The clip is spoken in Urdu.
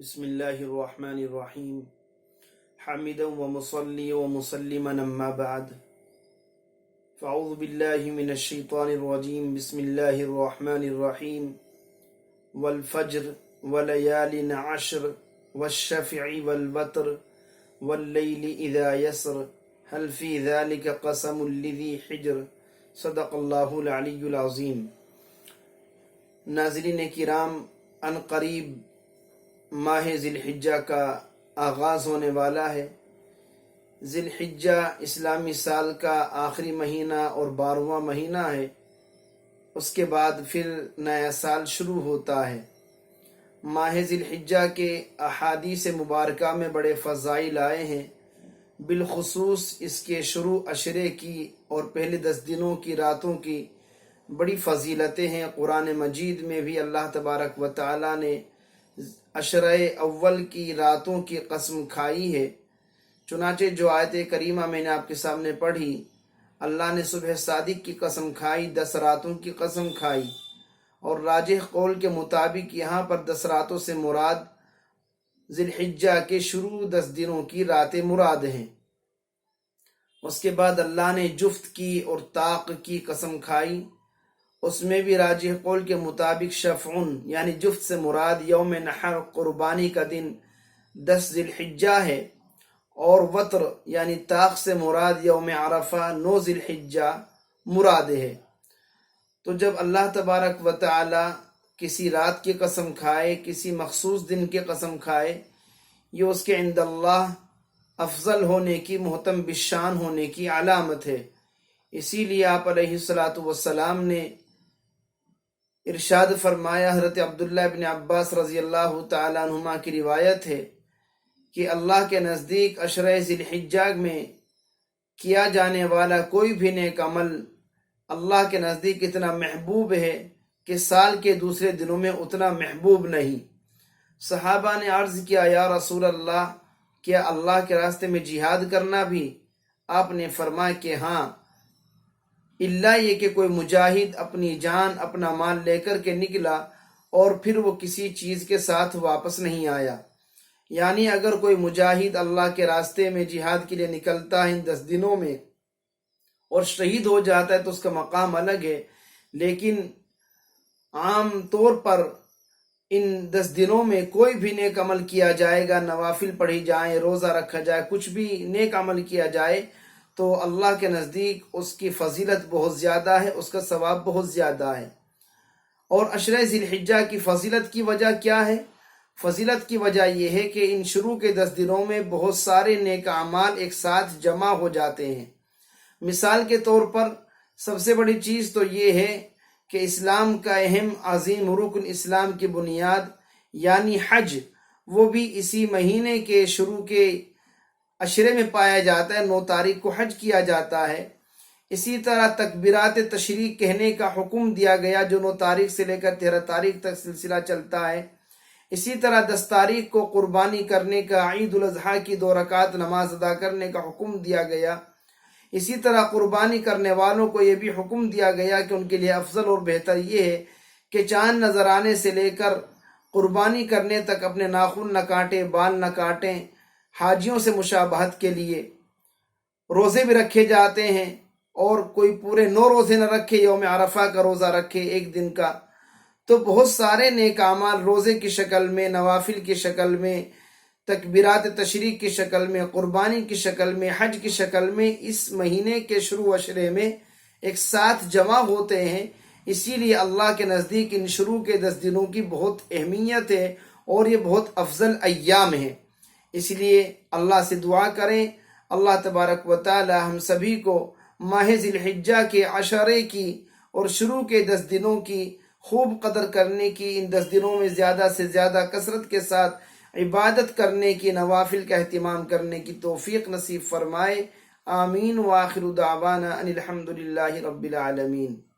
بسم الله الرحمن الرحيم حمدا ومصلي ومسلما أما بعد فأعوذ بالله من الشيطان الرجيم بسم الله الرحمن الرحيم والفجر وليال عشر والشفع والوتر والليل إذا يسر هل في ذلك قسم لذي حجر صدق اللہ العلی العظیم۔ ناظرین کرام، ان قریب ماہ ذی الحجہ کا آغاز ہونے والا ہے۔ ذی الحجہ اسلامی سال کا آخری مہینہ اور 12واں مہینہ ہے۔ اس کے بعد پھر نیا سال شروع ہوتا ہے۔ ماہ ذی الحجہ کے احادیث مبارکہ میں بڑے فضائل آئے ہیں، بالخصوص اس کے شروع عشرے کی اور پہلے 10 دنوں کی راتوں کی بڑی فضیلتیں ہیں۔ قرآن مجید میں بھی اللہ تبارک و تعالی نے عشرہ اول کی راتوں کی قسم کھائی ہے۔ چنانچہ جو آیت کریمہ میں نے آپ کے سامنے پڑھی، اللہ نے صبح صادق کی قسم کھائی، 10 راتوں کی قسم کھائی، اور راجح قول کے مطابق یہاں پر 10 راتوں سے مراد ذی الحجہ کے شروع 10 دنوں کی راتیں مراد ہیں۔ اس کے بعد اللہ نے جفت کی اور طاق کی قسم کھائی، اس میں بھی راجح قول کے مطابق شفعن یعنی جفت سے مراد یوم نحر قربانی کا دن 10 ذی الحجہ ہے، اور وتر یعنی طاق سے مراد یوم عرفہ 9 ذی الحجہ مراد ہے۔ تو جب اللہ تبارک و تعالی کسی رات کی قسم کھائے، کسی مخصوص دن کی قسم کھائے، یہ اس کے عند اللہ افضل ہونے کی، محتم بالشان ہونے کی علامت ہے۔ اسی لیے آپ علیہ السلام نے ارشاد فرمایا، حضرت عبداللہ ابن عباس رضی اللہ تعالیٰ عنہما کی روایت ہے کہ اللہ کے نزدیک عشرہ ذی الحجہ میں کیا جانے والا کوئی بھی نیک عمل اللہ کے نزدیک اتنا محبوب ہے کہ سال کے دوسرے دنوں میں اتنا محبوب نہیں۔ صحابہ نے عرض کیا، یا رسول اللہ، کیا اللہ کے راستے میں جہاد کرنا بھی؟ آپ نے فرمایا کہ ہاں، اللہ یہ کہ کوئی مجاہد اپنی جان اپنا مال لے کر کے نکلا اور پھر وہ کسی چیز کے ساتھ واپس نہیں آیا۔ یعنی اگر کوئی مجاہد اللہ کے راستے میں جہاد کے لیے نکلتا ہے ان 10 دنوں میں اور شہید ہو جاتا ہے تو اس کا مقام الگ ہے، لیکن عام طور پر ان 10 دنوں میں کوئی بھی نیک عمل کیا جائے گا، نوافل پڑھی جائیں، روزہ رکھا جائے، کچھ بھی نیک عمل کیا جائے تو اللہ کے نزدیک اس کی فضیلت بہت زیادہ ہے، اس کا ثواب بہت زیادہ ہے۔ اور عشرہ ذی الحجہ کی فضیلت کی وجہ کیا ہے؟ فضیلت کی وجہ یہ ہے کہ ان شروع کے 10 دنوں میں بہت سارے نیک اعمال ایک ساتھ جمع ہو جاتے ہیں۔ مثال کے طور پر سب سے بڑی چیز تو یہ ہے کہ اسلام کا اہم عظیم رکن، اسلام کی بنیاد یعنی حج، وہ بھی اسی مہینے کے شروع کے عشرے میں پایا جاتا ہے۔ 9 تاریخ کو حج کیا جاتا ہے۔ اسی طرح تکبیرات تشریق کہنے کا حکم دیا گیا، جو 9 تاریخ سے لے کر 13 تاریخ تک سلسلہ چلتا ہے۔ اسی طرح 10 تاریخ کو قربانی کرنے کا، عید الاضحیٰ کی 2 رکعت نماز ادا کرنے کا حکم دیا گیا۔ اسی طرح قربانی کرنے والوں کو یہ بھی حکم دیا گیا کہ ان کے لیے افضل اور بہتر یہ ہے کہ چاند نظر آنے سے لے کر قربانی کرنے تک اپنے ناخن نہ کاٹیں، بال نہ کاٹیں۔ حاجیوں سے مشابہت کے لیے روزے بھی رکھے جاتے ہیں، اور کوئی پورے 9 روزے نہ رکھے، یوم عرفہ کا روزہ رکھے 1 دن کا۔ تو بہت سارے نیک اعمال روزے کی شکل میں، نوافل کی شکل میں، تکبیرات تشریق کی شکل میں، قربانی کی شکل میں، حج کی شکل میں اس مہینے کے شروع عشرے میں ایک ساتھ جمع ہوتے ہیں۔ اسی لیے اللہ کے نزدیک ان شروع کے 10 دنوں کی بہت اہمیت ہے اور یہ بہت افضل ایام ہیں۔ اس لیے اللہ سے دعا کریں، اللہ تبارک و تعالی ہم سبھی کو ماہ ذی الحجہ کے عشرے کی اور شروع کے 10 دنوں کی خوب قدر کرنے کی، ان 10 دنوں میں زیادہ سے زیادہ کثرت کے ساتھ عبادت کرنے کی، نوافل کا اہتمام کرنے کی توفیق نصیب فرمائے۔ آمین۔ وآخر دعوانا ان الحمد للہ رب العالمین۔